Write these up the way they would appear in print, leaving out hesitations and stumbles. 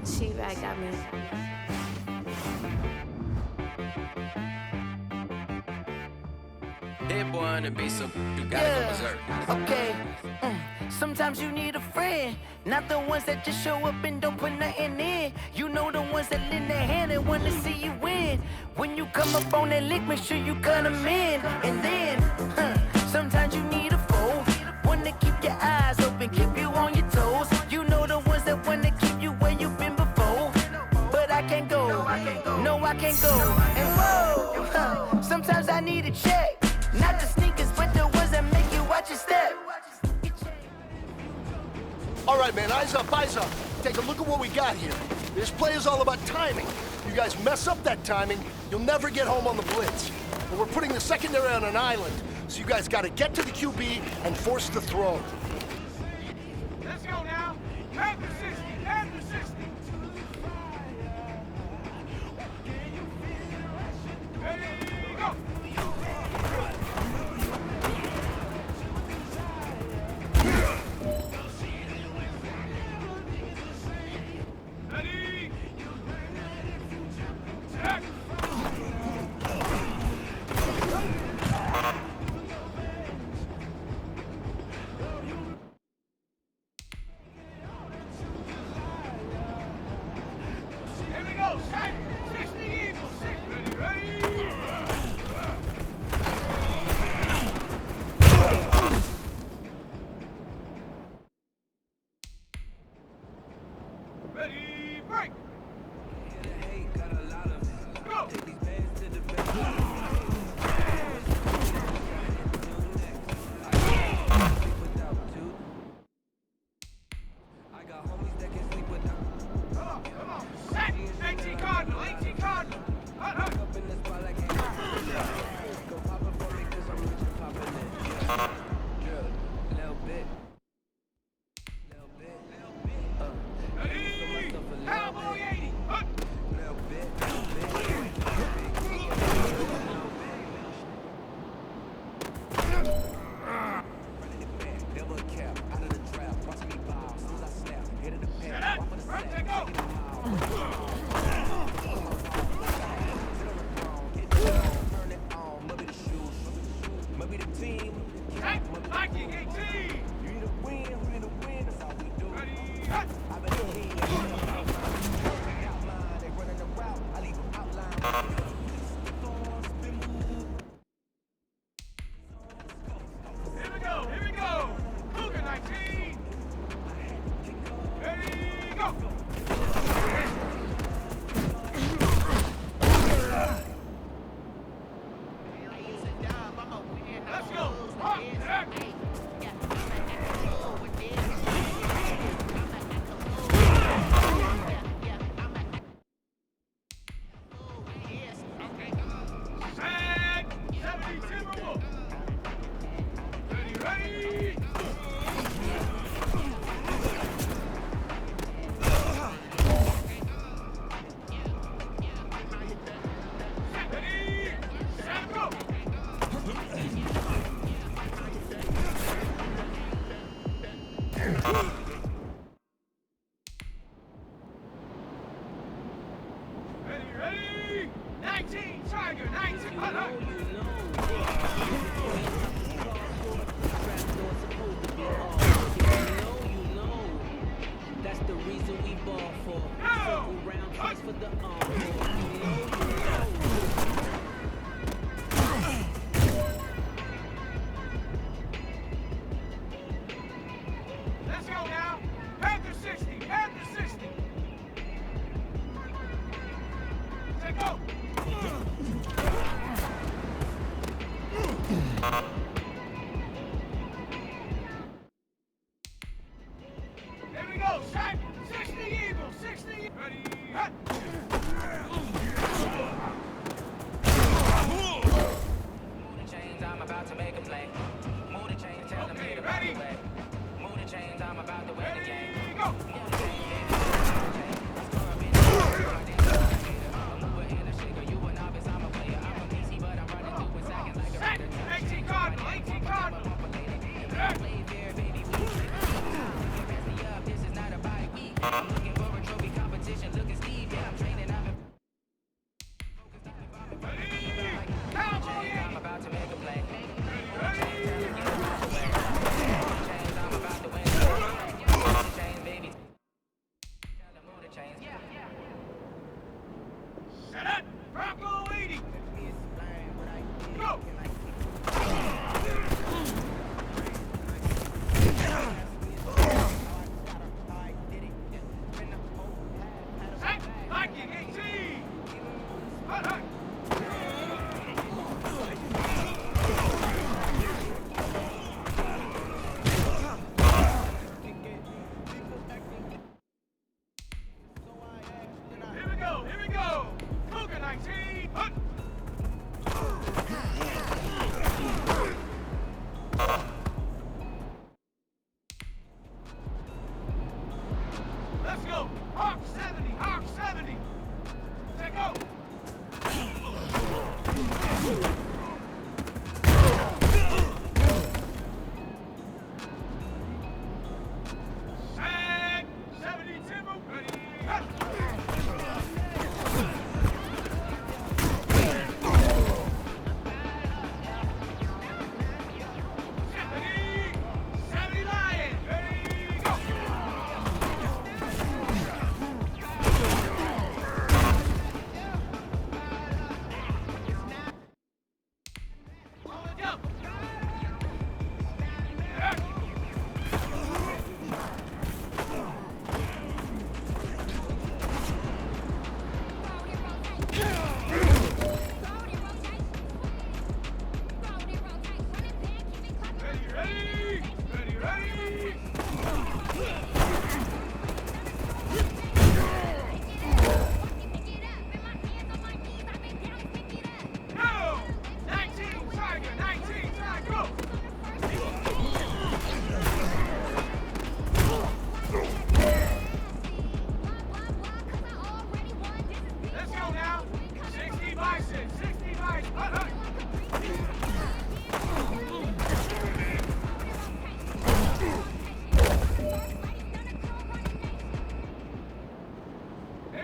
She right got me. Hit boy and be some you gotta go berserk. Okay. Sometimes you need a friend, not the ones that just show up and don't put nothing in. You know the ones that lend their hand and wanna see you win. When you come up on that lick, make sure you cut them in. And then, sometimes you need a foe, one to keep your eyes open, keep you on your toes. You know the ones that wanna keep you where you've been before. But I can't go, no I can't go. And whoa, sometimes I need a check. Not the sneakers, but the ones that make you watch your step. All right, man, eyes up, eyes up. Take a look at what we got here. This play is all about timing. You guys mess up that timing, you'll never get home on the blitz. But we're putting the secondary on an island, so you guys got to get to the QB and force the throw. Let's go now. Panther 60, Panther 60. Ready, go. Ready. Check. Here we go. Set. 60 Eagles. 60. Ready. Ready, break! Go! Come on, set! 18 Cardinal, 18 Cardinal! Hut, hut. Ready! Cowboy 80! Hut. Set up! Right to go! Set! Viking 18! Ready, hut. Here we go, here we go! Cougar 19! Ready, go! Let's go! Up, back! Set! 70 Timberwolves! Ready, ready! Ready, set, go! Ready, ready! 19, Tiger, 19, hut, hut. That's the reason we ball for. Go! Round Hut. for the Let's go now. Panther 60, Panther 60. Take go. Here we go. Set. 60 Eagles, 60. Ready. Hut. Move the chains, I'm about to make a play. Move the chains, tell them Okay, to ready? the way. Move the chains, I'm about to win the game. Ready, go. Move the chains, I'm a mover and a shaker. You a novice, I'm a player. I'm a PC, but I'm running through in seconds like a Set. predator. 18 Cardinal, 18 Cardinal. Set. Play fair, baby, we. Pass me up, this is not a bye week. I'm looking for a trophy competition.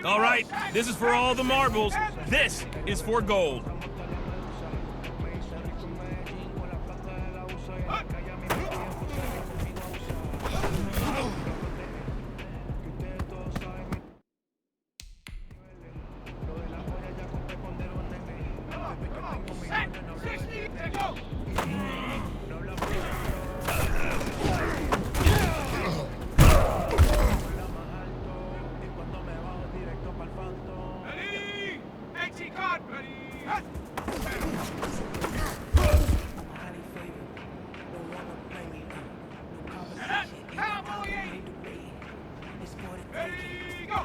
All right, this is for all the marbles. This is for gold. Set! 60, and go! Ready! 18 card, ready! Hut! Set up! Cowboy 80! Ready, go!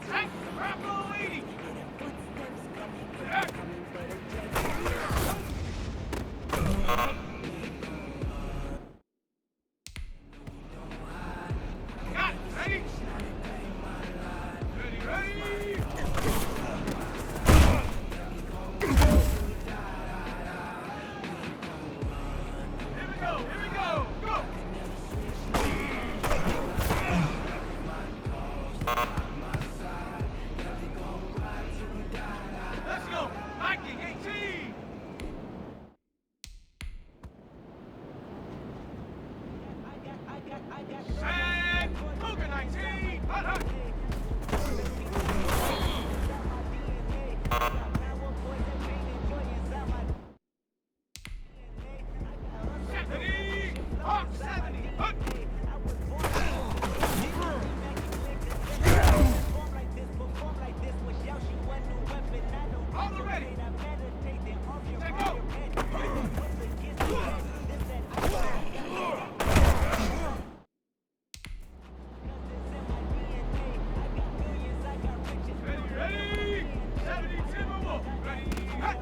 Set! Bravo 80! Set! Got it. Ready? Ready, ready! Here we go, go! Let's go! Viking 18! Set! Luka 19! Hut, hut! Seventy! Hawk 70! Hut! All the ready! Set, go! Ready, ready! 70 Timberwolf! Ready, hut!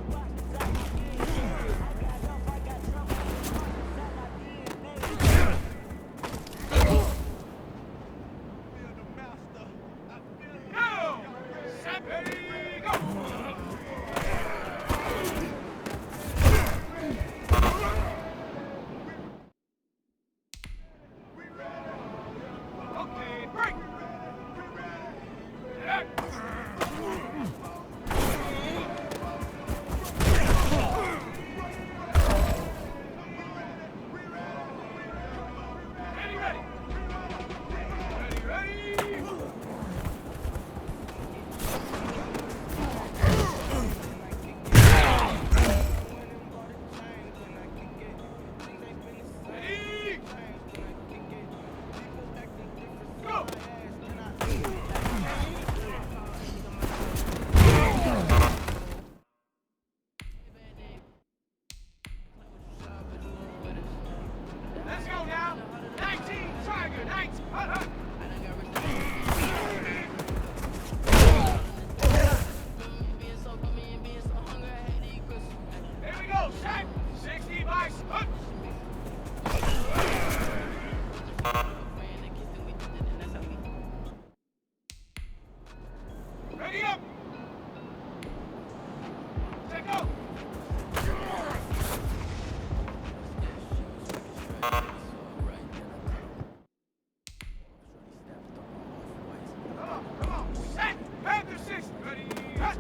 Go! Set, ready, go! Okay, break! Set. Ready, ready! Ready, ready! Ready! Go! Let's go now! 19, Tiger, 19, hut, hut! Here we go, set! 60 bikes, hut! Ready up! Set, go! Come on, set! Panther 6, ready, hut!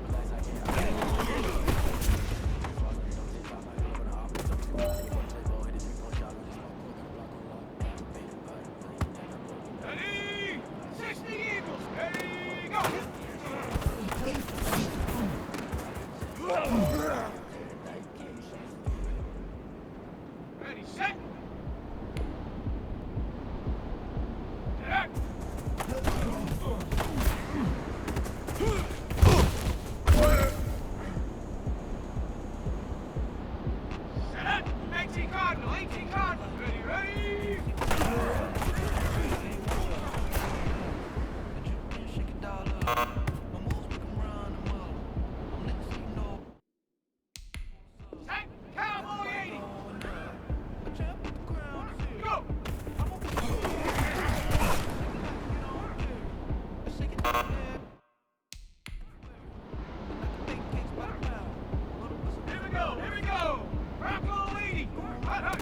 Ready! 60 Eagles, ready, go! Ready, set! Set! Set up! 18 Cardinal, 18 Cardinal, ready, ready! Set! Cowboy 80! Go! Here we go! Bronco 80! Hut, hut!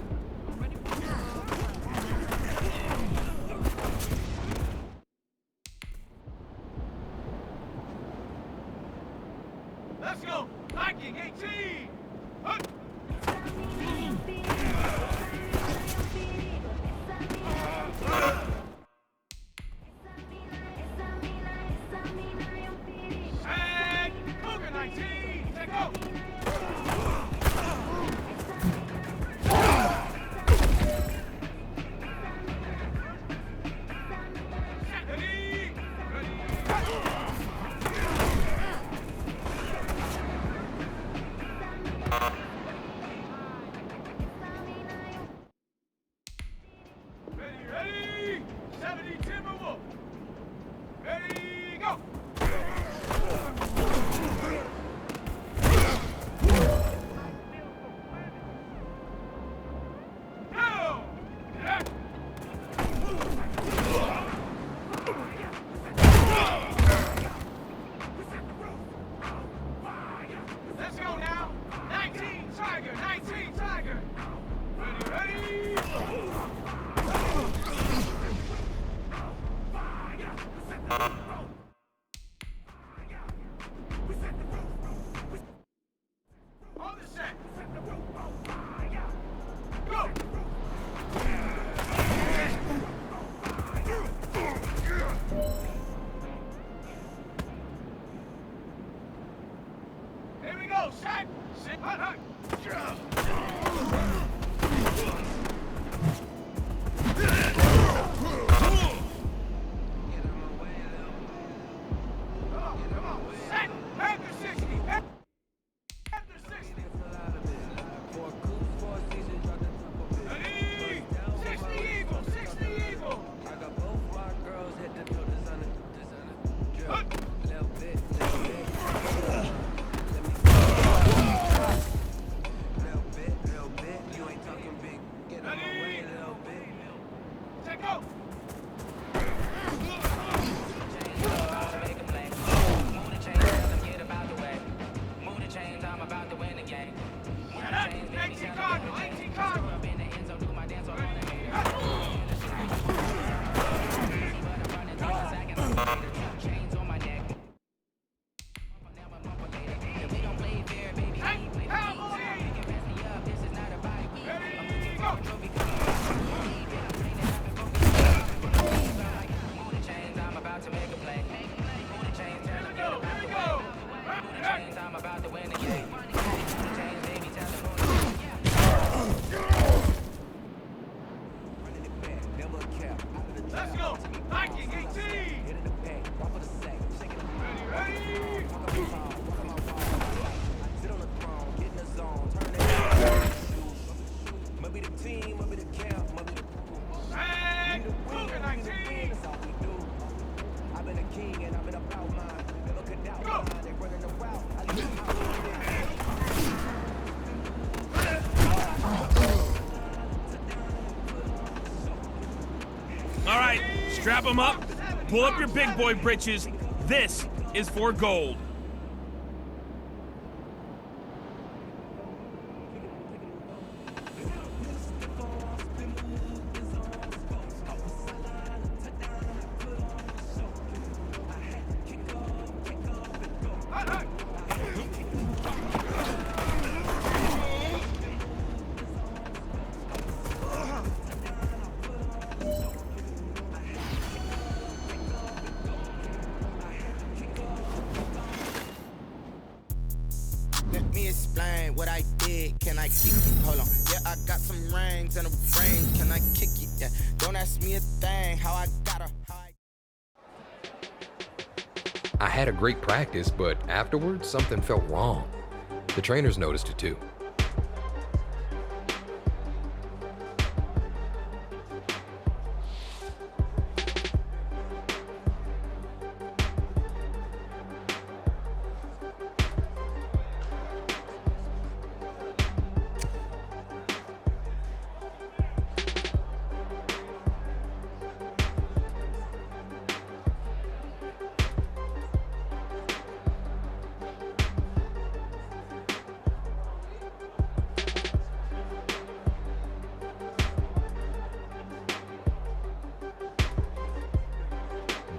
Let's go! Viking 18! Ready? And Cougar 19! Go! All right, strap them up. Pull up your big boy britches. This is for gold. Let me explain what I did. Can I kick it? Hold on. Yeah, I got some rings and a ring. Can I kick it? Yeah. Don't ask me a thing. How I got her. I had a great practice, but afterwards, something felt wrong. The trainers noticed it too.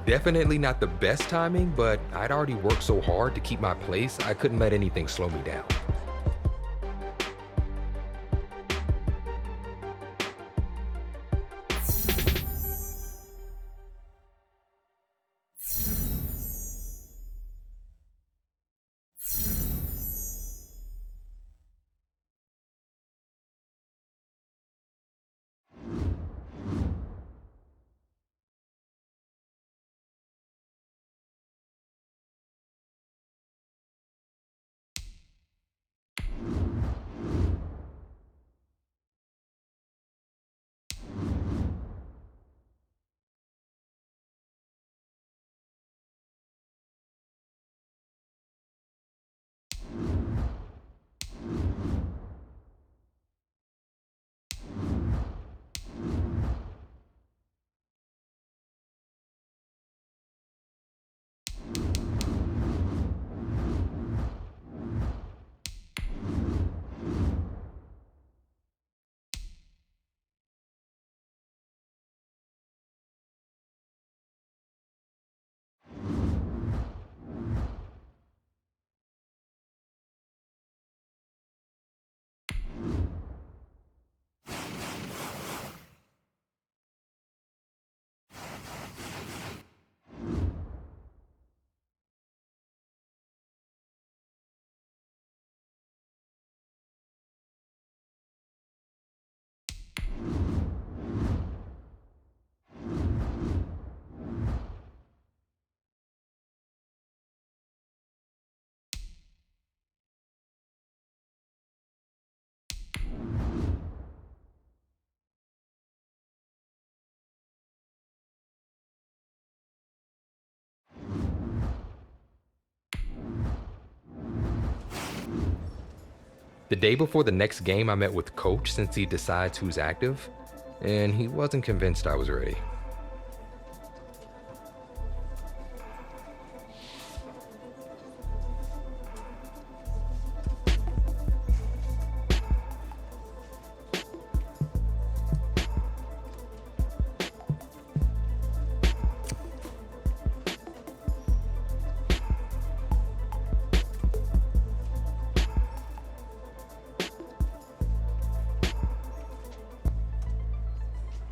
Definitely not the best timing, but I'd already worked so hard to keep my place, I couldn't let anything slow me down. The day before the next game, I met with Coach since he decides who's active, and he wasn't convinced I was ready.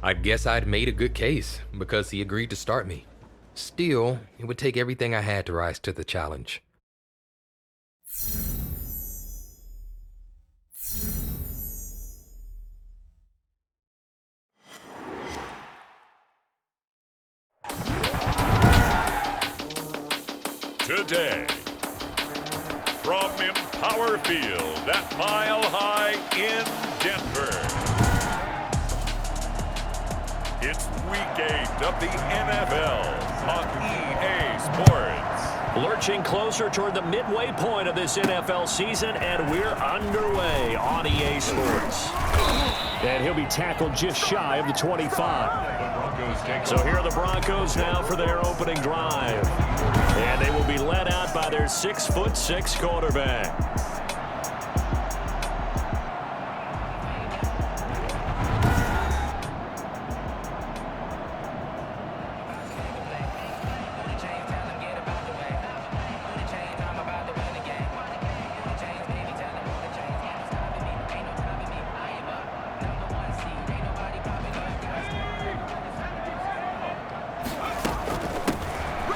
I guess I'd made a good case because he agreed to start me. Still, it would take everything I had to rise to the challenge. Today, from Empower Field at Mile High in Denver, it's Week 8 of the NFL on EA Sports. Lurching closer toward the midway point of this NFL season, and we're underway on EA Sports. And he'll be tackled just shy of the 25. So here are the Broncos now for their opening drive. And they will be led out by their 6'6" quarterback.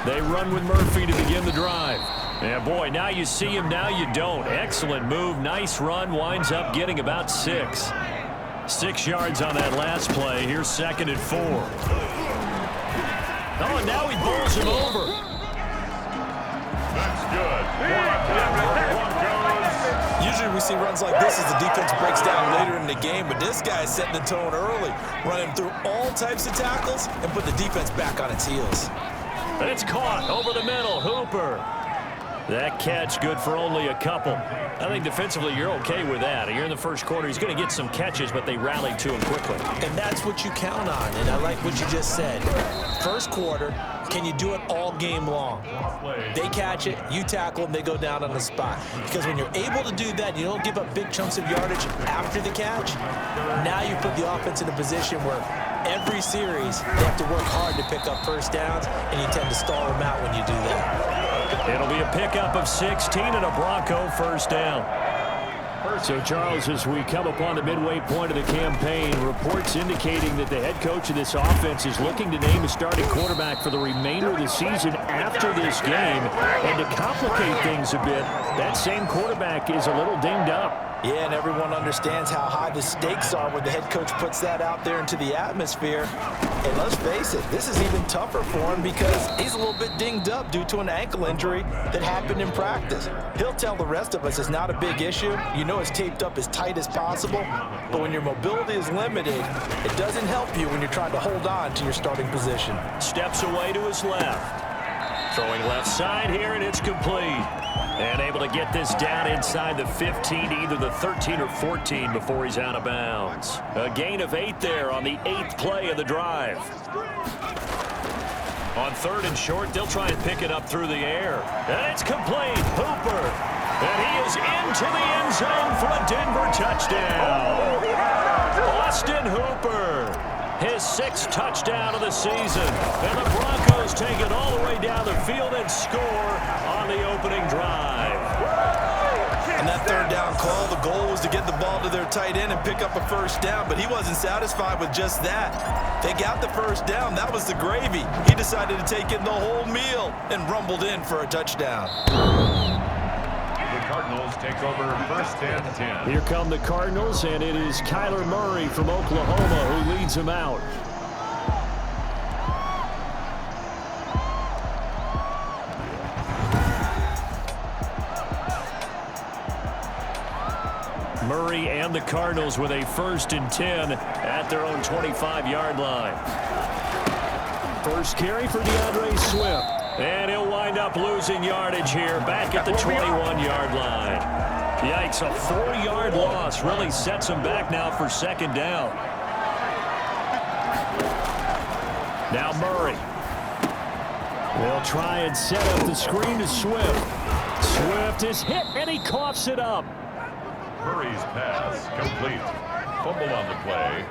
They run with Murphy to begin the drive. And boy, now you see him, now you don't. Excellent move, nice run, winds up getting about 6. 6 yards on that last play. Here's 2nd and 4. Oh, and now he bowls him over. That's good. Usually we see runs like this as the defense breaks down later in the game, but this guy is setting the tone early, running through all types of tackles and put the defense back on its heels. And it's caught over the middle. Hooper. That catch good for only a couple. I think defensively you're okay with that. You're in the first quarter. He's going to get some catches, but they rallied to him quickly. And that's what you count on, and I like what you just said. First quarter, can you do it all game long? They catch it, you tackle them, they go down on the spot. Because when you're able to do that, you don't give up big chunks of yardage after the catch. Now you put the offense in a position where every series they have to work hard to pick up first downs, and you tend to stall them out when you do that. It'll be a pickup of 16 and a Bronco first down. So, Charles, as we come upon the midway point of the campaign, reports indicating that the head coach of this offense is looking to name a starting quarterback for the remainder of the season after this game. And to complicate things a bit, that same quarterback is a little dinged up. Yeah, and everyone understands how high the stakes are when the head coach puts that out there into the atmosphere. And let's face it, this is even tougher for him because he's a little bit dinged up due to an ankle injury that happened in practice. He'll tell the rest of us it's not a big issue. You know it's taped up as tight as possible. But when your mobility is limited, it doesn't help you when you're trying to hold on to your starting position. Steps away to his left. Throwing left side here, and it's complete. And able to get this down inside the 15, either the 13 or 14 before he's out of bounds. A gain of 8 there on the 8th play of the drive. On 3rd and short, they'll try and pick it up through the air. And it's complete. Hooper. And he is into the end zone for a Denver touchdown. Austin Hooper. His 6th touchdown of the season. And the Broncos take it all the way down the field and score on the opening drive. And that 3rd down call, the goal was to get the ball to their tight end and pick up a first down, but he wasn't satisfied with just that. They got the first down. That was the gravy. He decided to take in the whole meal and rumbled in for a touchdown. Cardinals take over 1st and 10. Here come the Cardinals, and it is Kyler Murray from Oklahoma who leads them out. Murray and the Cardinals with a 1st and 10 at their own 25-yard line. First carry for DeAndre Swift. And he'll wind up losing yardage here back at the 21-yard line. Yikes, a 4-yard loss really sets them back now for second down. Now Murray. They'll try and set up the screen to Swift. Swift is hit, and he coughs it up. Murray's pass complete. Fumble on the play.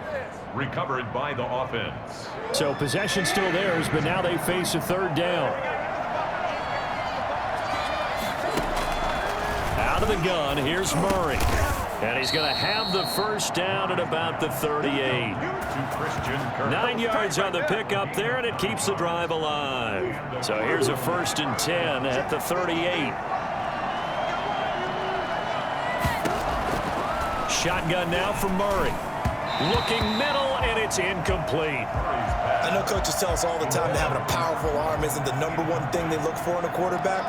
Recovered by the offense. So possession still theirs, but now they face a third down. Out of the gun, here's Murray. And he's going to have the first down at about the 38. 9 yards on the pickup there, and it keeps the drive alive. So here's a 1st and 10 at the 38. Shotgun now for Murray. Looking middle, and it's incomplete. I know coaches tell us all the time that having a powerful arm isn't the #1 thing they look for in a quarterback.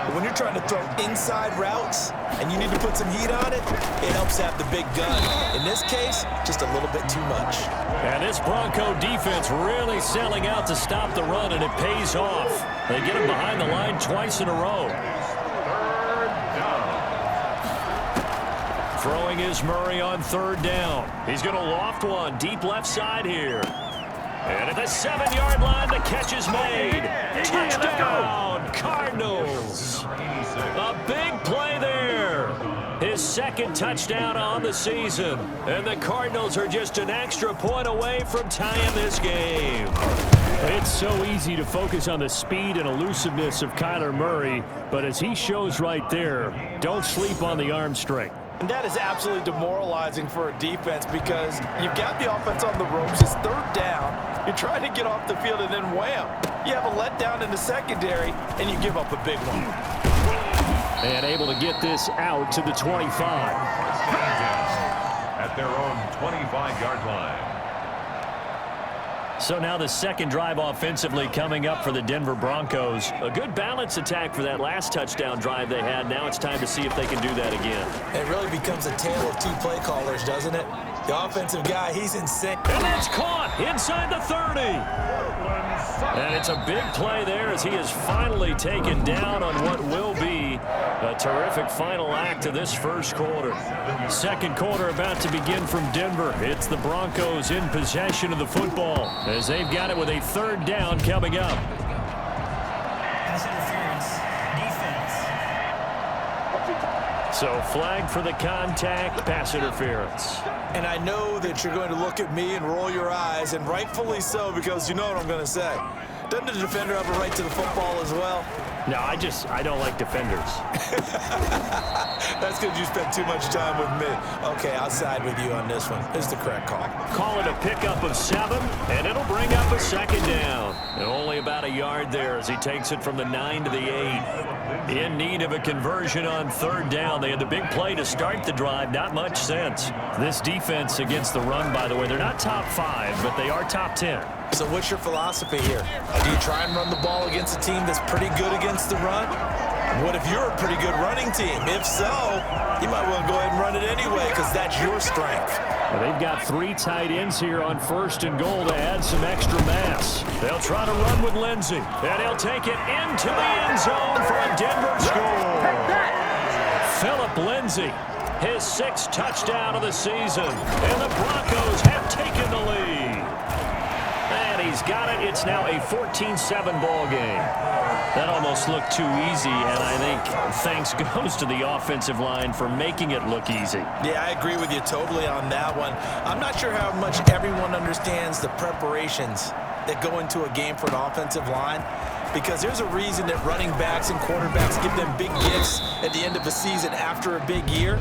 But when you're trying to throw inside routes and you need to put some heat on it, it helps have the big gun. In this case, just a little bit too much. And this Bronco defense really selling out to stop the run, and it pays off. They get him behind the line twice in a row. Throwing is Murray on 3rd down. He's going to loft one deep left side here. And at the 7-yard line, the catch is made. Touchdown, Cardinals. A big play there. His 2nd touchdown on the season. And the Cardinals are just an extra point away from tying this game. It's so easy to focus on the speed and elusiveness of Kyler Murray, but as he shows right there, don't sleep on the arm strength. And that is absolutely demoralizing for a defense because you've got the offense on the ropes. It's 3rd down. You're trying to get off the field, and then wham, you have a letdown in the secondary, and you give up a big one. And able to get this out to the 25. At their own 25-yard line. So now the 2nd drive offensively coming up for the Denver Broncos. A good balance attack for that last touchdown drive they had. Now it's time to see if they can do that again. It really becomes a tale of 2 play callers, doesn't it? The offensive guy, he's insane. And that's caught inside the 30. And it's a big play there as he is finally taken down on what will be a terrific final act of this 1st quarter. 2nd quarter about to begin from Denver. It's the Broncos in possession of the football as they've got it with a 3rd down coming up. Pass interference. Defense. So flag for the contact, pass interference. And I know that you're going to look at me and roll your eyes, and rightfully so, because you know what I'm going to say. Doesn't the defender have a right to the football as well? No, I don't like defenders. That's because you spent too much time with me. Okay, I'll side with you on this one. It's the correct call. Call it a pickup of 7, and it'll bring up a 2nd down. And only about a yard there as he takes it from the 9 to the 8. In need of a conversion on 3rd down. They had the big play to start the drive. Not much sense. This defense against the run, by the way, they're not top 5, but they are top 10. So what's your philosophy here? Do you try and run the ball against a team that's pretty good against the run? What if you're a pretty good running team? If so, you might want to go ahead and run it anyway because that's your strength. Well, they've got 3 tight ends here on 1st and goal to add some extra mass. They'll try to run with Lindsey, and he'll take it into the end zone for a Denver score. Philip Lindsey, his 6th touchdown of the season, and the Broncos have taken the lead. And he's got it. It's now a 14-7 ball game. That almost looked too easy, and I think thanks goes to the offensive line for making it look easy. Yeah, I agree with you totally on that one. I'm not sure how much everyone understands the preparations that go into a game for an offensive line, because there's a reason that running backs and quarterbacks give them big gifts at the end of the season after a big year.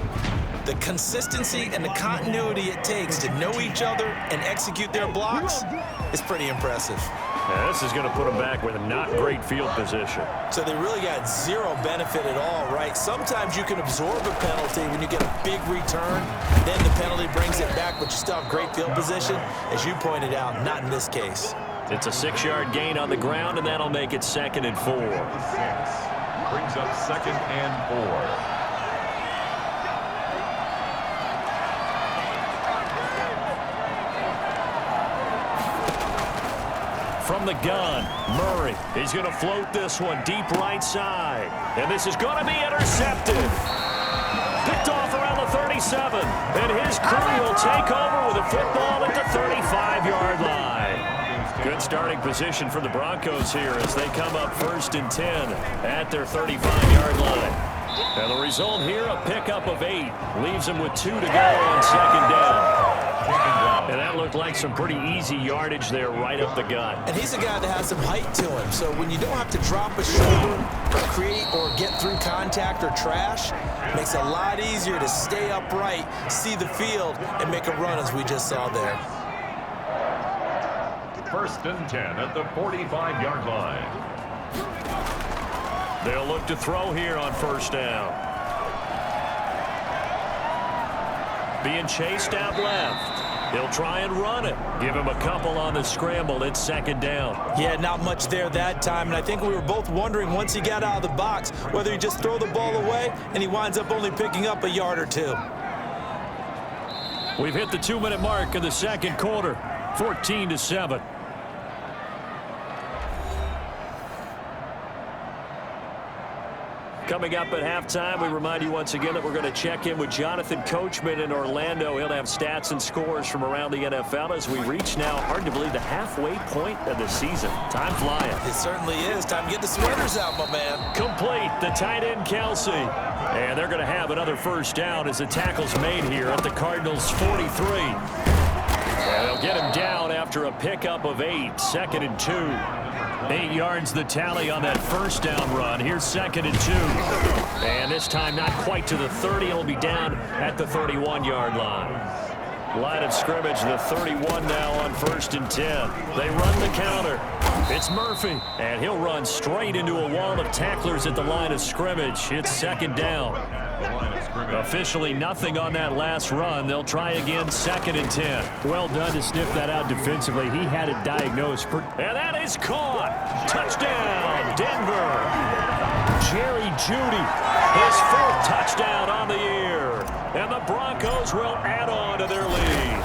The consistency and the continuity it takes to know each other and execute their blocks is pretty impressive. Yeah, this is going to put them back with a not great field position. So they really got 0 benefit at all, right? Sometimes you can absorb a penalty when you get a big return, then the penalty brings it back, but you still have great field position. As you pointed out, not in this case. It's a 6-yard gain on the ground, and that'll make it 2nd and 4. Brings up 2nd and 4. From the gun, Murray. He's going to float this one deep right side. And this is going to be intercepted. Picked off around the 37. And his crew will take over with a football at the 35-yard line. Good starting position for the Broncos here as they come up 1st and 10 at their 35-yard line. And the result here, a pickup of 8. Leaves them with 2 to go on 2nd down. And that looked like some pretty easy yardage there right up the gut. And he's a guy that has some height to him. So when you don't have to drop a shoulder or create or get through contact or trash, it makes it a lot easier to stay upright, see the field, and make a run as we just saw there. 1st and 10 at the 45-yard line. They'll look to throw here on 1st down. Being chased out left. He'll try and run it. Give him a couple on the scramble. It's 2nd down. Yeah, not much there that time. And I think we were both wondering once he got out of the box whether he just throw the ball away and he winds up only picking up a yard or 2. We've hit the 2-minute mark in the 2nd quarter. 14-7. Coming up at halftime, we remind you once again that we're going to check in with Jonathan Coachman in Orlando. He'll have stats and scores from around the NFL as we reach now, hard to believe, the halfway point of the season. Time flying. It certainly is. Time to get the sweaters out, my man. Complete. The tight end, Kelsey. And they're going to have another 1st down as the tackle's made here at the Cardinals' 43. And they'll get him down after a pickup of 8. 2nd and 2. 8 yards the tally on that 1st down run. Here's 2nd and 2. And this time not quite to the 30. He'll be down at the 31-yard line. Line of scrimmage, the 31 now on 1st and 10. They run the counter. It's Murphy. And he'll run straight into a wall of tacklers at the line of scrimmage. It's 2nd down. Officially nothing on that last run. They'll try again 2nd and 10. Well done to sniff that out defensively. He had it diagnosed. And that is caught. Touchdown, Denver. Jerry Jeudy, his 4th touchdown on the year. And the Broncos will add on to their lead.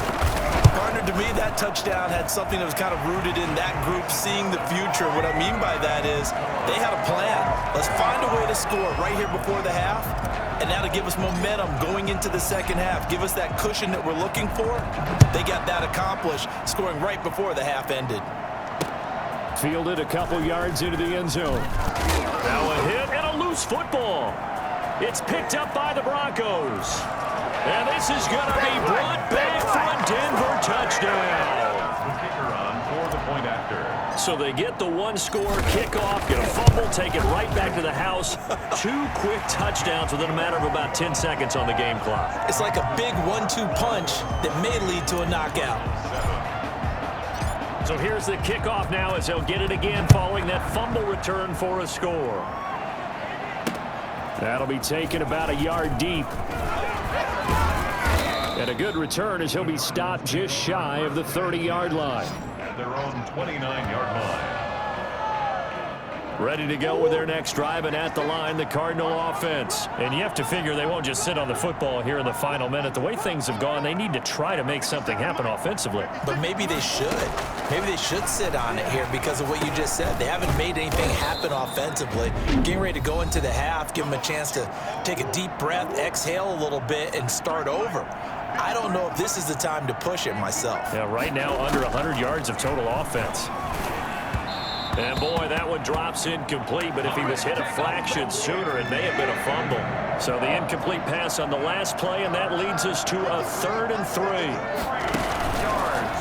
Partner, to me, that touchdown had something that was kind of rooted in that group seeing the future. What I mean by that is they had a plan. Let's find a way to score right here before the half. And now to give us momentum going into the 2nd half, give us that cushion that we're looking for. They got that accomplished, scoring right before the half ended. Fielded a couple yards into the end zone. Now a hit and a loose football. It's picked up by the Broncos. And this is going to be brought back for a Denver touchdown. The kicker on for the point after. So they get the 1-score kickoff, get a fumble, take it right back to the house. 2 quick touchdowns within a matter of about 10 seconds on the game clock. It's like a big 1-2 punch that may lead to a knockout. So here's the kickoff now as they'll get it again following that fumble return for a score. That'll be taken about a yard deep. And a good return as he'll be stopped just shy of the 30-yard line. At their own 29-yard line. Ready to go with their next drive, and at the line, the Cardinal offense. And you have to figure they won't just sit on the football here in the final minute. The way things have gone, they need to try to make something happen offensively. But maybe they should. Maybe they should sit on it here because of what you just said. They haven't made anything happen offensively. Getting ready to go into the half, give them a chance to take a deep breath, exhale a little bit, and start over. I don't know if this is the time to push it myself. Yeah, right now under 100 yards of total offense. And boy, that one drops incomplete, but if he was hit a fraction sooner, it may have been a fumble. So the incomplete pass on the last play, and that leads us to a 3rd and 3.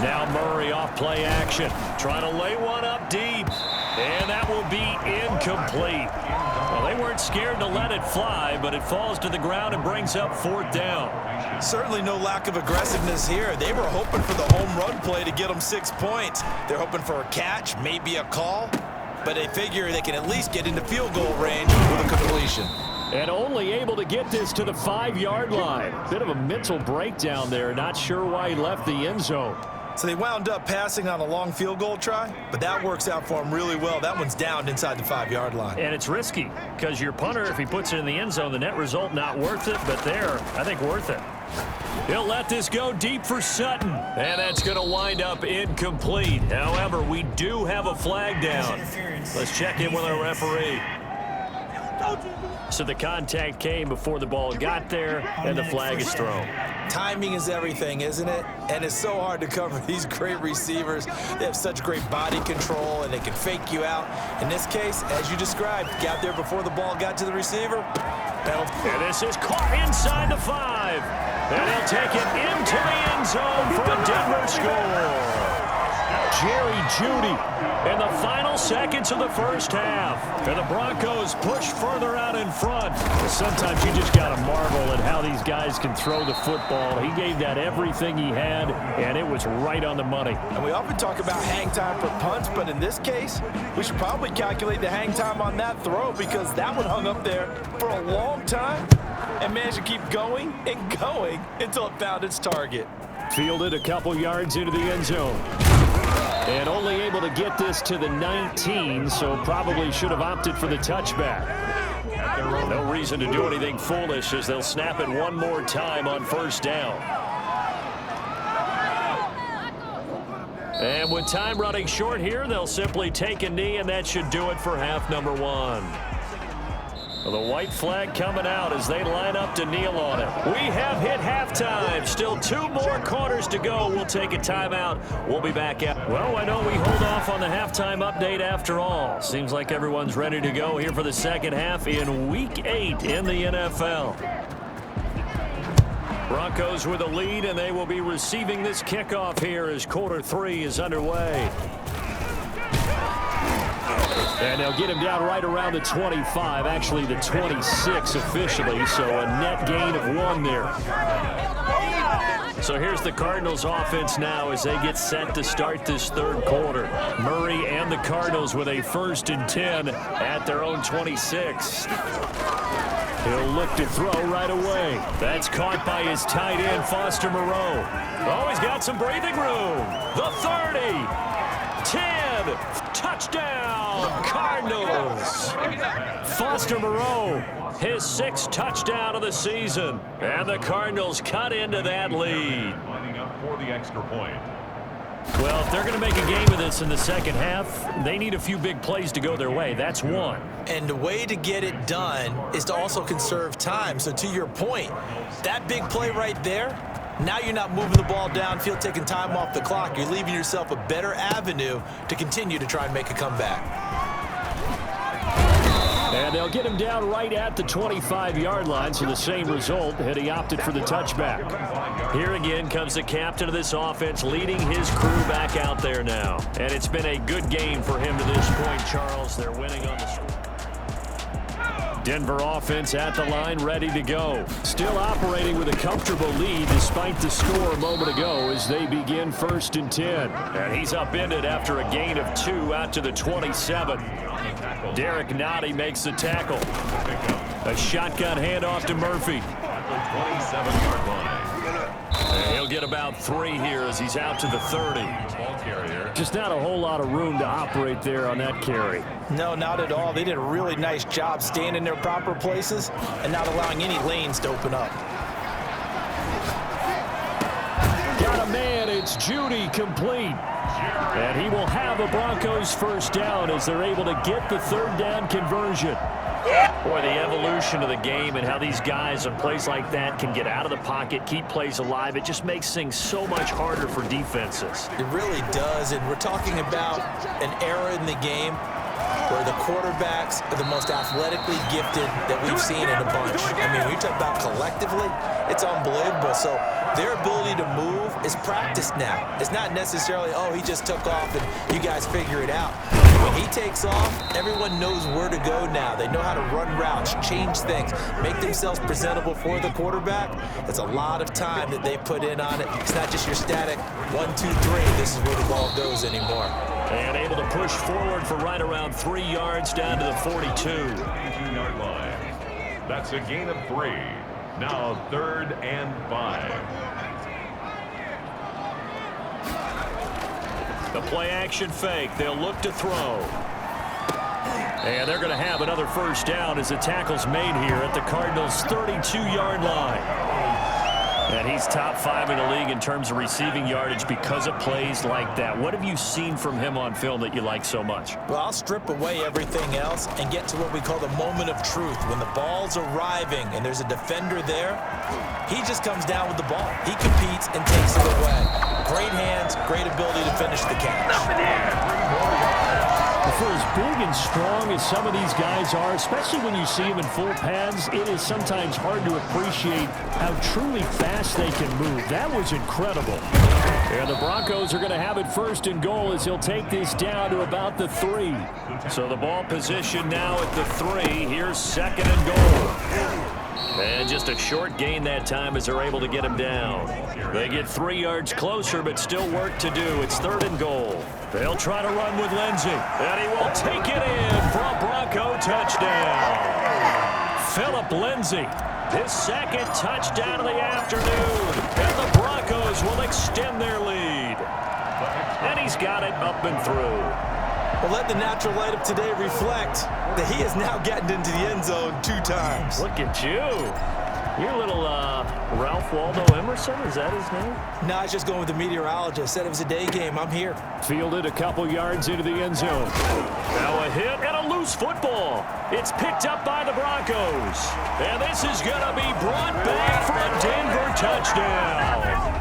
Now Murray off play action, trying to lay one up deep, and that will be incomplete. Well, they weren't scared to let it fly, but it falls to the ground and brings up 4th down. Certainly no lack of aggressiveness here. They were hoping for the home run play to get them 6 points. They're hoping for a catch, maybe a call, but they figure they can at least get into field goal range with a completion. And only able to get this to the 5-yard line. Bit of a mental breakdown there. Not sure why he left the end zone. So they wound up passing on a long field goal try, but that works out for them really well. That one's down inside the 5-yard line. And it's risky because your punter, if he puts it in the end zone, the net result not worth it, but there, I think worth it. He'll let this go deep for Sutton, and that's going to wind up incomplete. However, we do have a flag down. Let's check in with our referee. So the contact came before the ball got there, and the flag is thrown. Timing is everything, isn't it? And it's so hard to cover these great receivers. They have such great body control, and they can fake you out. In this case, as you described, got there before the ball got to the receiver. And this is caught inside the 5. And he'll take it into the end zone for a Denver score. Jerry Jeudy in the final seconds of the first half. And the Broncos push further out in front. Sometimes you just got to marvel at how these guys can throw the football. He gave that everything he had, and it was right on the money. And we often talk about hang time for punts, but in this case, we should probably calculate the hang time on that throw because that one hung up there for a long time and managed to keep going and going until it found its target. Fielded a couple yards into the end zone. And only able to get this to the 19, so probably should have opted for the touchback. No reason to do anything foolish as they'll snap it one more time on first down. And with time running short here, they'll simply take a knee, and that should do it for half number 1. The white flag coming out as they line up to kneel on it. We have hit halftime. Still 2 more quarters to go. We'll take a timeout. We'll be back at. Well, why don't we hold off on the halftime update after all? Seems like everyone's ready to go here for the second half in Week 8 in the NFL. Broncos with a lead, and they will be receiving this kickoff here as quarter 3 is underway. And they'll get him down right around the 25, actually the 26 officially, so a net gain of 1 there. So here's the Cardinals offense now as they get set to start this third quarter. Murray and the Cardinals with a 1st and 10 at their own 26. He'll look to throw right away. That's caught by his tight end, Foster Moreau. Oh, he's got some breathing room. The 30. 10, touchdown, Cardinals. Foster Moreau, his 6th touchdown of the season. And the Cardinals cut into that lead. Lining up for the extra point. Well, if they're going to make a game of this in the second half, they need a few big plays to go their way. That's one. And the way to get it done is to also conserve time. So to your point, that big play right there, now you're not moving the ball downfield, taking time off the clock. You're leaving yourself a better avenue to continue to try and make a comeback. And they'll get him down right at the 25-yard line, so the same result had he opted for the touchback. Here again comes the captain of this offense leading his crew back out there now. And it's been a good game for him to this point, Charles. They're winning on the score. Denver offense at the line, ready to go. Still operating with a comfortable lead despite the score a moment ago as they begin 1st and 10. And he's upended after a gain of 2 out to the 27. Derek Nottie makes the tackle. A shotgun handoff to Murphy. 27-yard line. And he'll get about 3 here as he's out to the 30. Just not a whole lot of room to operate there on that carry. No, not at all. They did a really nice job staying in their proper places and not allowing any lanes to open up. Got a man. It's Jeudy complete. And he will have a Broncos 1st down as they're able to get the 3rd down conversion. Boy, the evolution of the game and how these guys in plays like that can get out of the pocket, keep plays alive, it just makes things so much harder for defenses. It really does, and we're talking about an era in the game where the quarterbacks are the most athletically gifted that we've seen in a bunch. I mean, when you talk about collectively, it's unbelievable. So their ability to move is practiced now. It's not necessarily, oh, he just took off and you guys figure it out. When he takes off, everyone knows where to go now. They know how to run routes, change things, make themselves presentable for the quarterback. It's a lot of time that they put in on it. It's not just your static 1, 2, 3, this is where the ball goes anymore. And able to push forward for right around 3 yards down to the 42. 42-yard line. That's a gain of 3. Now 3rd and 5. The play action fake. They'll look to throw. And they're going to have another 1st down as the tackle's made here at the Cardinals' 32-yard line. And he's top 5 in the league in terms of receiving yardage because of plays like that. What have you seen from him on film that you like so much? Well, I'll strip away everything else and get to what we call the moment of truth. When the ball's arriving and there's a defender there, he just comes down with the ball. He competes and takes it away. Great hands, great ability to finish the catch. For as big and strong as some of these guys are, especially when you see them in full pads, it is sometimes hard to appreciate how truly fast they can move. That was incredible. And the Broncos are going to have it 1st and goal as he'll take this down to about the 3. So the ball position now at the 3. Here's 2nd and goal. And just a short gain that time as they're able to get him down. They get 3 yards closer, but still work to do. It's 3rd and goal. They'll try to run with Lindsey, and he will take it in for a Bronco touchdown. Philip Lindsey, his 2nd touchdown of the afternoon, and the Broncos will extend their lead. And he's got it up and through. Well, let the natural light of today reflect that he is now getting into the end zone 2 times. Look at you. You're a little Ralph Waldo Emerson, is that his name? No, I was just going with the meteorologist. Said it was a day game. I'm here. Fielded a couple yards into the end zone. Now a hit and a loose football. It's picked up by the Broncos. And this is going to be brought back for a Denver touchdown.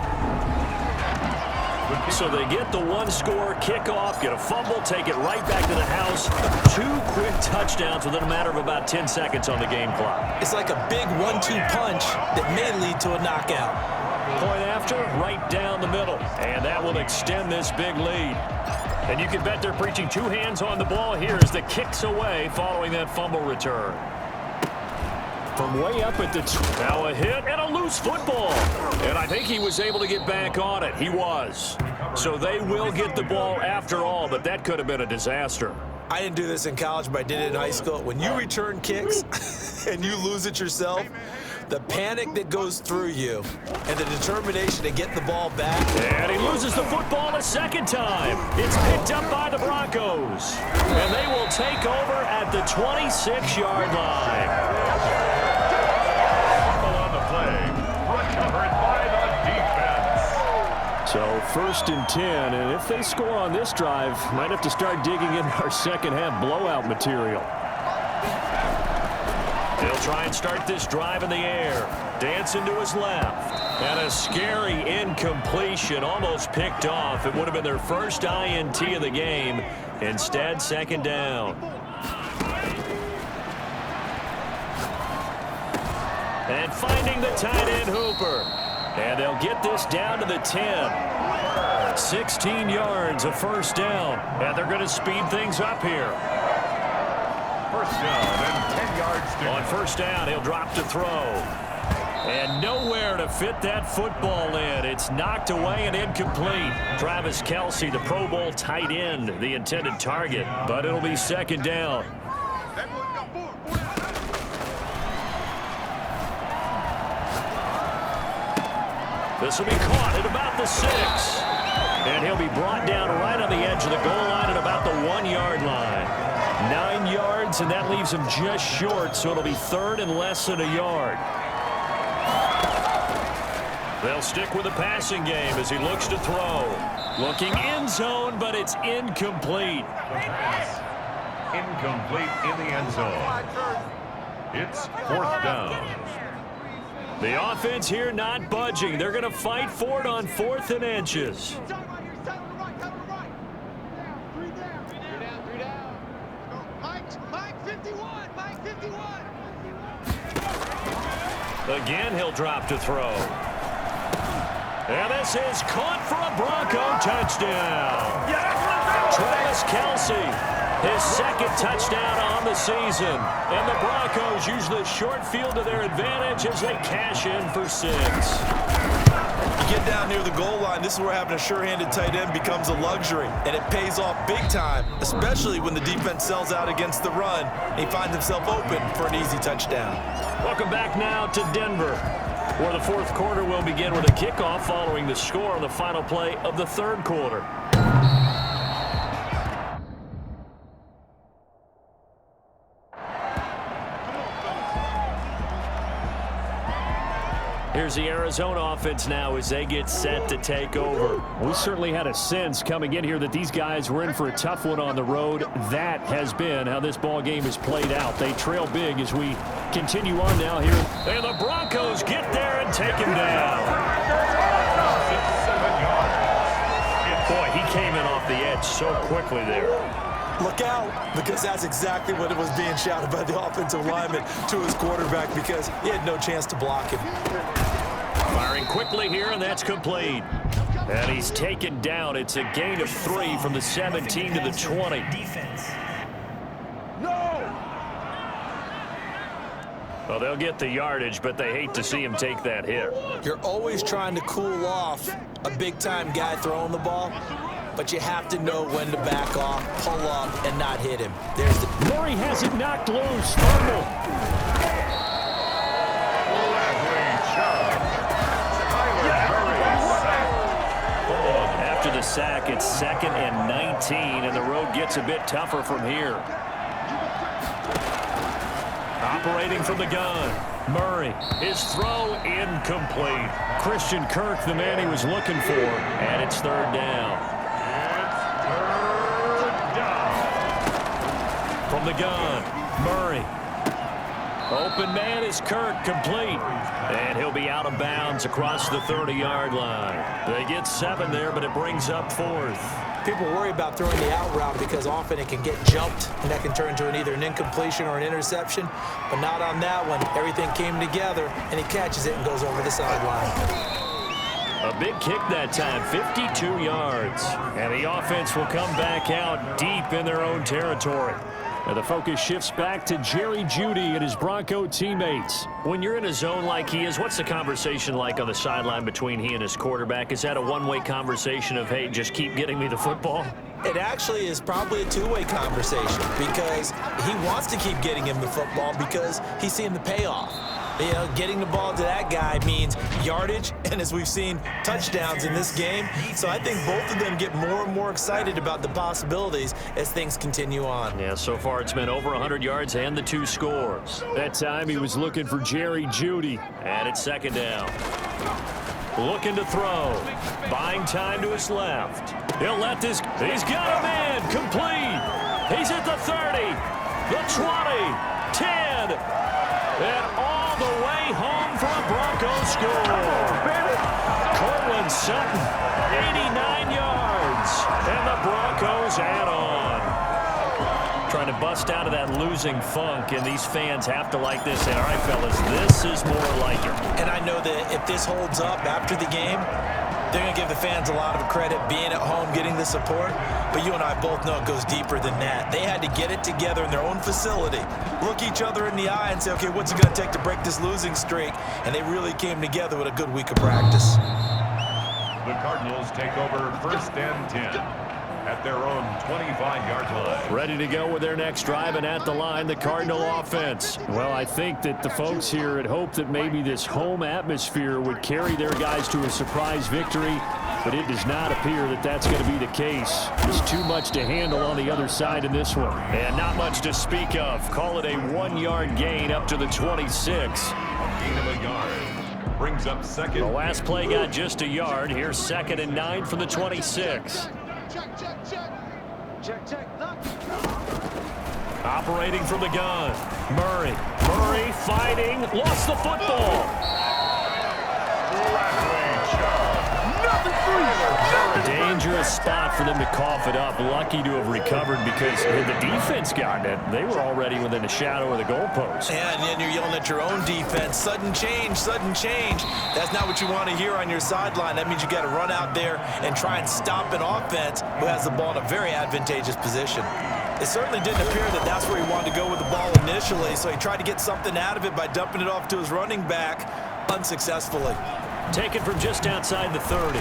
So they get the 1-score kickoff, get a fumble, take it right back to the house. 2 quick touchdowns within a matter of about 10 seconds on the game clock. It's like a big 1-2 punch that may lead to a knockout. Point after, right down the middle. And that will extend this big lead. And you can bet they're preaching 2 hands on the ball here as the kick's away following that fumble return. From way up at the now a hit and a loose football. And I think he was able to get back on it. He was. So they will get the ball after all, but that could have been a disaster. I didn't do this in college, but I did it in high school. When you return kicks and you lose it yourself, the panic that goes through you and the determination to get the ball back. And he loses the football a 2nd time. It's picked up by the Broncos. And they will take over at the 26-yard line. Recovered by the defense. So 1st and 10, and if they score on this drive, might have to start digging in our second-half blowout material. They'll try and start this drive in the air. Dancing to his left. And a scary incompletion, almost picked off. It would have been their first INT of the game. Instead, 2nd down. And finding the tight end Hooper. And they'll get this down to the 10. 16 yards, a 1st down. And they're going to speed things up here. 1st down and 10 yards to on 1st down, he'll drop to throw. And nowhere to fit that football in. It's knocked away and incomplete. Travis Kelce, the Pro Bowl tight end, the intended target. But it'll be 2nd down. This will be caught at about the 6. And he'll be brought down right on the edge of the goal line at about the 1-yard line. 9 yards, and that leaves him just short, so it'll be 3rd and less than a yard. They'll stick with the passing game as he looks to throw. Looking end zone, but it's incomplete. incomplete in the end zone. It's 4th down. The offense here not budging. They're going to fight for it on 4th and inches. Again, he'll drop to throw. And this is caught for a Bronco touchdown. Travis Kelce, his 2nd touchdown on the season. And the Broncos use the short field to their advantage as they cash in for 6. You get down near the goal line, this is where having a sure-handed tight end becomes a luxury. And it pays off big time, especially when the defense sells out against the run. And he finds himself open for an easy touchdown. Welcome back now to Denver, where the 4th quarter will begin with a kickoff following the score on the final play of the 3rd quarter. Here's here's the Arizona offense now as they get set to take over. We certainly had a sense coming in here that these guys were in for a tough one on the road. That has been how this ball game has played out. They trail big as we continue on now here. And the Broncos get there and take him down. Boy, he came in off the edge so quickly there. Look out, because that's exactly what it was being shouted by the offensive lineman to his quarterback because he had no chance to block him. Firing quickly here, and that's complete. And he's taken down. It's a gain of 3 from the 17 to the 20. Defense. Well, they'll get the yardage, but they hate to see him take that hit. You're always trying to cool off a big-time guy throwing the ball, but you have to know when to back off, pull up, and not hit him. There's the Murray has it knocked loose. Fumble. After the sack, it's 2nd and 19, and the road gets a bit tougher from here. Operating from the gun, Murray. His throw incomplete. Christian Kirk, the man he was looking for, and it's 3rd down. From the gun, Murray. Open man is Kirk, complete. And he'll be out of bounds across the 30-yard line. They get 7 there, but it brings up 4th. People worry about throwing the out route because often it can get jumped, and that can turn into either an incompletion or an interception. But not on that one. Everything came together, and he catches it and goes over the sideline. A big kick that time, 52 yards. And the offense will come back out deep in their own territory. And the focus shifts back to Jerry Jeudy and his Bronco teammates. When you're in a zone like he is, what's the conversation like on the sideline between he and his quarterback? Is that a one-way conversation of, hey, just keep getting me the football? It actually is probably a two-way conversation because he wants to keep getting him the football because he's seeing the payoff. You know, getting the ball to that guy means yardage, and as we've seen, touchdowns in this game. So I think both of them get more and more excited about the possibilities as things continue on. Yeah, so far it's been over 100 yards and the 2 scores. That time he was looking for Jerry Jeudy. And it's 2nd down. Looking to throw. Buying time to his left. He'll let this. He's got him in. Complete. He's at the 30, the 20, 10, and all the way home for a Broncos score. Cortland Sutton, 89 yards, and the Broncos add on. Trying to bust out of that losing funk, and these fans have to like this. Say, all right, fellas, this is more like it. And I know that if this holds up after the game, they're going to give the fans a lot of credit being at home, getting the support. But you and I both know it goes deeper than that. They had to get it together in their own facility, look each other in the eye and say, okay, what's it going to take to break this losing streak? And they really came together with a good week of practice. The Cardinals take over 1st and 10 at their own 25-yard line. Ready to go with their next drive, and at the line, the Cardinal offense. Well, I think that the folks here had hoped that maybe this home atmosphere would carry their guys to a surprise victory, but it does not appear that that's going to be the case. There's too much to handle on the other side in this one. And not much to speak of. Call it a 1-yard gain up to the 26. A gain of a yard. Brings up 2nd. The last play got just a yard. Here's 2nd and 9 from the 26. Check. Operating from the gun. Murray fighting. Lost the football. A dangerous spot for them to cough it up. Lucky to have recovered because had the defense gotten it, they were already within the shadow of the goalpost. And then you're yelling at your own defense. Sudden change. That's not what you want to hear on your sideline. That means you got to run out there and try and stop an offense who has the ball in a very advantageous position. It certainly didn't appear that that's where he wanted to go with the ball initially, so he tried to get something out of it by dumping it off to his running back unsuccessfully. Taken from just outside the 30.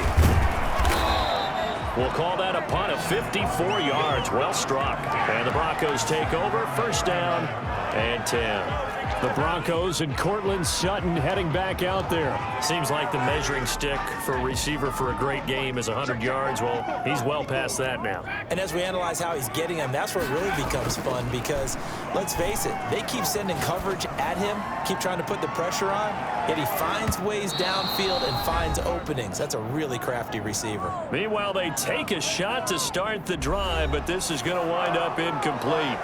We'll call that a punt of 54 yards. Well struck. And the Broncos take over. First down and 10. The Broncos and Cortland Sutton heading back out there. Seems like the measuring stick for a receiver for a great game is 100 yards. Well, he's well past that now. And as we analyze how he's getting them, that's where it really becomes fun because, let's face it, they keep sending coverage at him, keep trying to put the pressure on, yet he finds ways downfield and finds openings. That's a really crafty receiver. Meanwhile, they take a shot to start the drive, but this is going to wind up incomplete.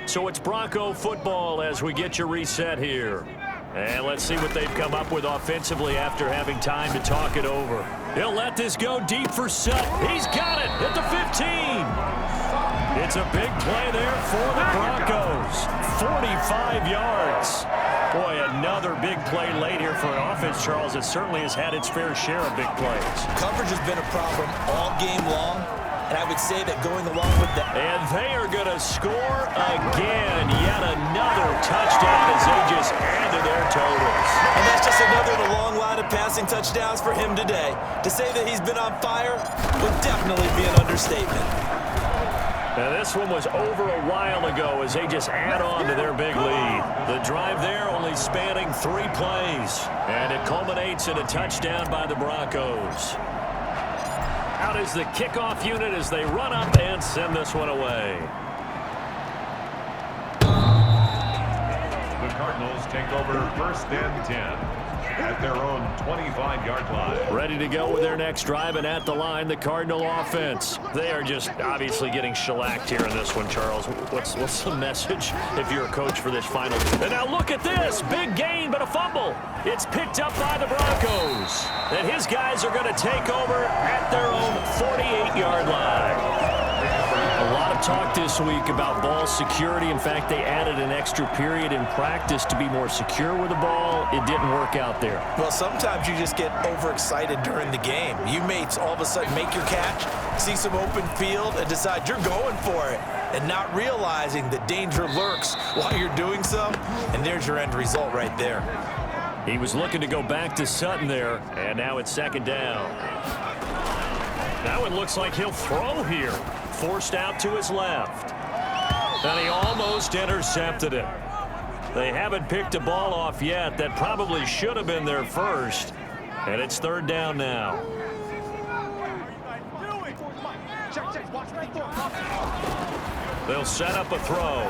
So it's Bronco football as we get you reset here. And let's see what they've come up with offensively after having time to talk it over. He'll let this go deep for Sutton. He's got it at the 15. It's a big play there for the Broncos. 45 yards. Boy, another big play late here for an offense, Charles. It certainly has had its fair share of big plays. Coverage has been a problem all game long. And I would say that going along with that. And they are going to score again. Yet another touchdown as they just add to their totals. And that's just another in a long line of passing touchdowns for him today. To say that he's been on fire would definitely be an understatement. Now this one was over a while ago as they just add on to their big lead. The drive there only spanning 3 plays. And it culminates in a touchdown by the Broncos. Out is the kickoff unit as they run up and send this one away. The Cardinals take over first and 10 at their own 25-yard line. Ready to go with their next drive, and at the line, the Cardinal offense. They are just obviously getting shellacked here in this one, Charles. What's the message if you're a coach for this final? And now look at this. Big gain, but a fumble. It's picked up by the Broncos. And his guys are going to take over at their own 48-yard line. A lot of talk this week about ball security. In fact, they added an extra period in practice to be more secure with the ball. It didn't work out there. Well, sometimes you just get overexcited during the game. You mates all of a sudden make your catch, see some open field, and decide you're going for it, and not realizing the danger lurks while you're doing so, and there's your end result right there. He was looking to go back to Sutton there, and now it's second down. Now it looks like he'll throw here. Forced out to his left. And he almost intercepted it. They haven't picked a ball off yet. That probably should have been their first. And it's third down now. They'll set up a throw.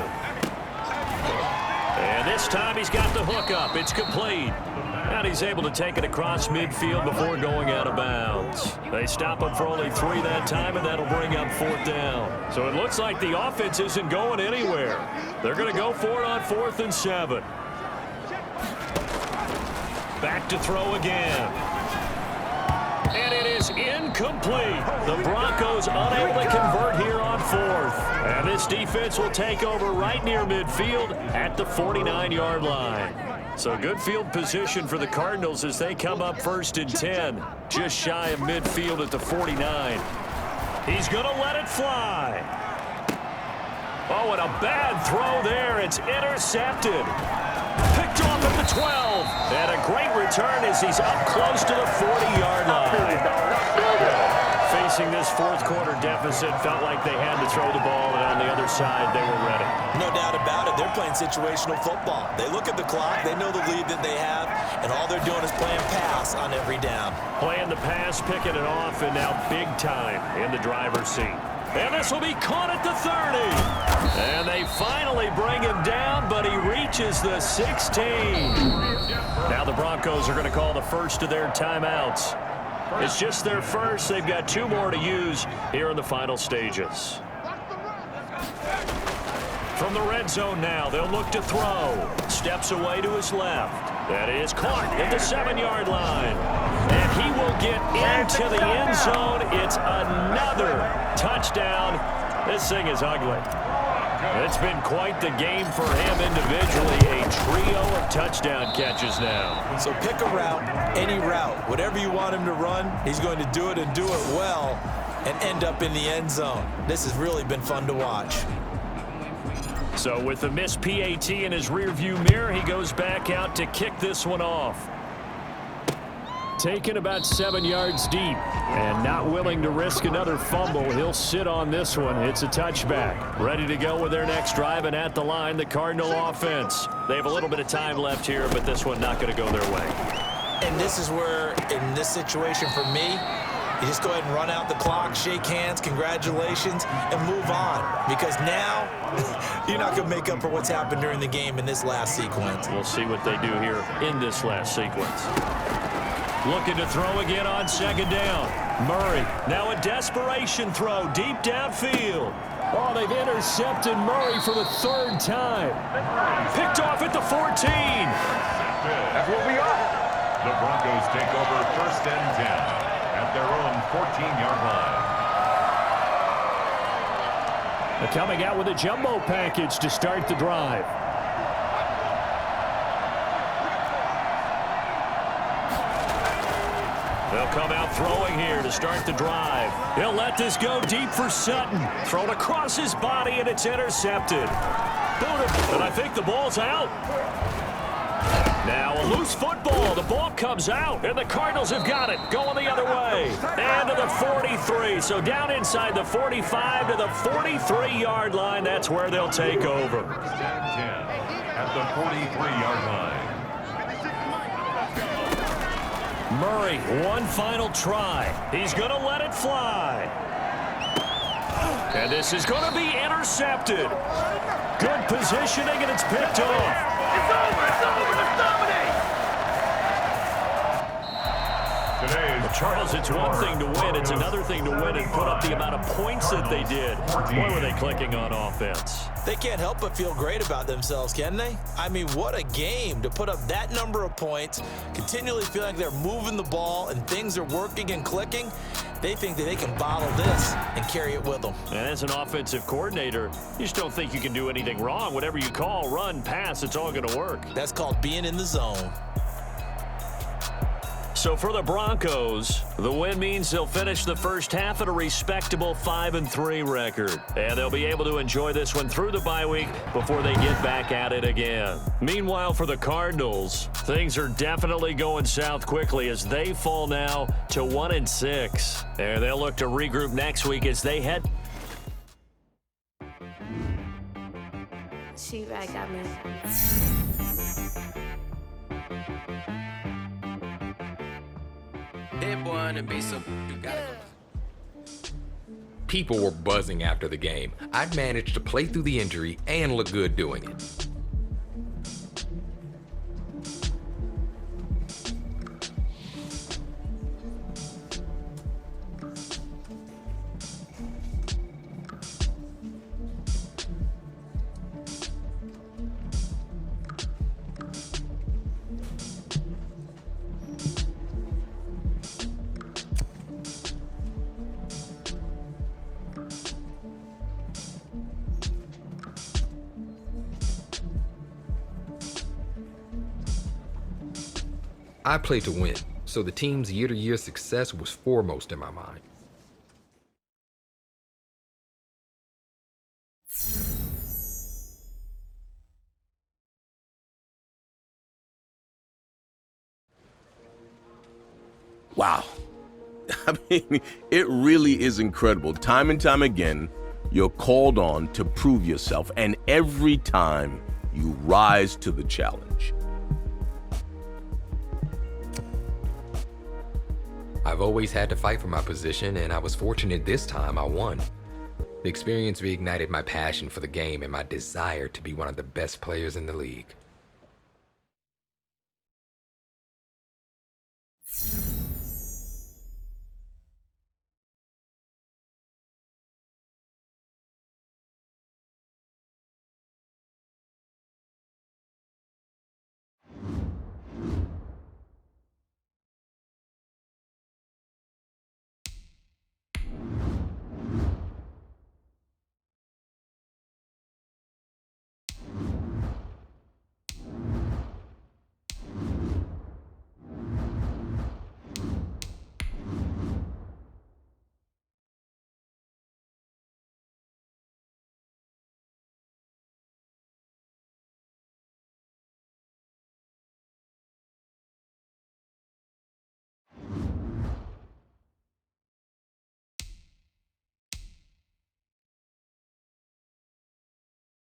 And this time he's got the hook up. It's complete. And he's able to take it across midfield before going out of bounds. They stop him for only 3 that time, and that'll bring up fourth down. So it looks like the offense isn't going anywhere. They're going to go for it on 4th and 7. Back to throw again. And it is incomplete. The Broncos unable to convert here on 4th. And this defense will take over right near midfield at the 49-yard line. So good field position for the Cardinals as they come up 1st and 10. Just shy of midfield at the 49. He's going to let it fly. Oh, and a bad throw there. It's intercepted. Picked off at the 12. And a great return as he's up close to the 40-yard line. Facing this 4th quarter deficit, felt like they had to throw the ball, and on the other side, they were ready. No doubt about it. They're playing situational football. They look at the clock, they know the lead that they have, and all they're doing is playing pass on every down. Playing the pass, picking it off, and now big time in the driver's seat. And this will be caught at the 30. And they finally bring him down, but he reaches the 16. Now the Broncos are going to call the first of their timeouts. It's just their first. They've got 2 more to use here in the final stages. From the red zone now, they'll look to throw. Steps away to his left. That is caught at the 7-yard line. And he will get into the end zone. It's another touchdown. This thing is ugly. It's been quite the game for him individually. A trio of touchdown catches now. So pick a route, any route. Whatever you want him to run, he's going to do it and do it well and end up in the end zone. This has really been fun to watch. So with the missed PAT in his rearview mirror, he goes back out to kick this one off. taken about 7 yards deep. And not willing to risk another fumble, he'll sit on this one. It's a touchback. Ready to go with their next drive, and at the line, the Cardinal offense. They have a little bit of time left here, but this one not going to go their way. And this is where, in this situation for me, you just go ahead and run out the clock, shake hands, congratulations, and move on. Because now, you're not going to make up for what's happened during the game in this last sequence. We'll see what they do here in this last sequence. Looking to throw again on second down. Murray, now a desperation throw deep downfield. Oh, they've intercepted Murray for the third time. Picked off at the 14. That's what we are. The Broncos take over 1st and 10 at their own 14-yard line. They're coming out with a jumbo package to start the drive. They'll come out throwing here to start the drive. He'll let this go deep for Sutton. Thrown across his body, and it's intercepted. And I think the ball's out. Now a loose football. The ball comes out, and the Cardinals have got it. Going the other way. And to the 43. So down inside the 45 to the 43-yard line. That's where they'll take over. 1st and 10 at the 43-yard line. Murray, one final try. He's going to let it fly. And this is going to be intercepted. Good positioning, and it's picked off. It's over. It's over. Let's dominate. Charles, it's one thing to win. It's another thing to win and put up the amount of points that they did. Boy, were they clicking on offense. They can't help but feel great about themselves, can they? I mean, what a game to put up that number of points, continually feel like they're moving the ball and things are working and clicking. They think that they can bottle this and carry it with them. And as an offensive coordinator, you just don't think you can do anything wrong. Whatever you call, run, pass, it's all going to work. That's called being in the zone. So for the Broncos, the win means they'll finish the first half at a respectable 5-3 record. And they'll be able to enjoy this one through the bye week before they get back at it again. Meanwhile, for the Cardinals, things are definitely going south quickly as they fall now to 1-6. And they'll look to regroup next week as they head. She right got me. People were buzzing after the game. I'd managed to play through the injury and look good doing it. I played to win, so the team's year-to-year success was foremost in my mind. Wow. I mean, it really is incredible. Time and time again, you're called on to prove yourself, and every time you rise to the challenge. I've always had to fight for my position, and I was fortunate this time I won. The experience reignited my passion for the game and my desire to be one of the best players in the league.